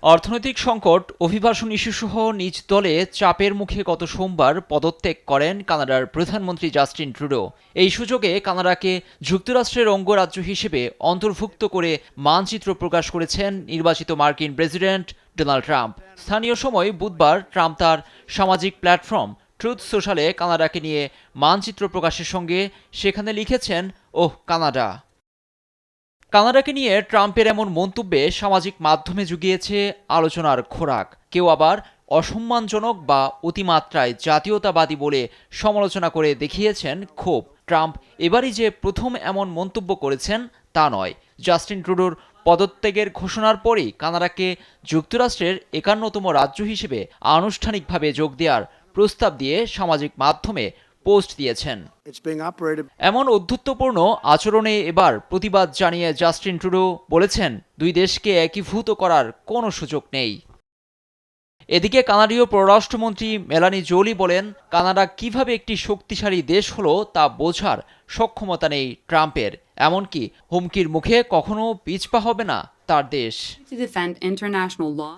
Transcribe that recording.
অর্থনৈতিক সংকট, অভিবাসন ইস্যুসহ নিজ দলে চাপের মুখে গত সোমবার পদত্যাগ করেন কানাডার প্রধানমন্ত্রী জাস্টিন ট্রুডো। এই সুযোগে কানাডাকে যুক্তরাষ্ট্রের অঙ্গরাজ্য হিসেবে অন্তর্ভুক্ত করে মানচিত্র প্রকাশ করেছেন নির্বাচিত মার্কিন প্রেসিডেন্ট ডোনাল্ড ট্রাম্প। স্থানীয় সময় বুধবার ট্রাম্প তার সামাজিক প্ল্যাটফর্ম ট্রুথ সোশ্যালে কানাডাকে নিয়ে মানচিত্র প্রকাশের সঙ্গে সেখানে লিখেছেন, ওহ কানাডা। কানাডাকে নিয়ে ট্রাম্পের এমন মন্তব্যে সামাজিক মাধ্যমে জুগিয়েছে আলোচনার খোরাক। কেউ আবার অসম্মানজনক বা অতিমাত্রায় জাতীয়তাবাদী বলে সমালোচনা করে দেখিয়েছেন ক্ষোভ। ট্রাম্প এবারই যে প্রথম এমন মন্তব্য করেছেন তা নয়। জাস্টিন ট্রুডোর পদত্যাগের ঘোষণার পরই কানাডাকে যুক্তরাষ্ট্রের ৫১তম রাজ্য হিসেবে আনুষ্ঠানিকভাবে যোগ দেওয়ার প্রস্তাব দিয়ে সামাজিক মাধ্যমে পোস্ট দিয়েছেন। এমন অধ্যত্বপূর্ণ আচরণে এবার প্রতিবাদ জানিয়ে জাস্টিন ট্রুডো বলেছেন, দুই দেশকে একীভূত করার কোনো সুযোগ নেই। এদিকে কানাডীয় পররাষ্ট্রমন্ত্রী মেলানি জোলি বলেন, কানাডা কিভাবে একটি শক্তিশালী দেশ হলো তা বোঝার সক্ষমতা নেই ট্রাম্পের। এমনকি হুমকির মুখে কখনো পিছপা হবে না তার দেশ।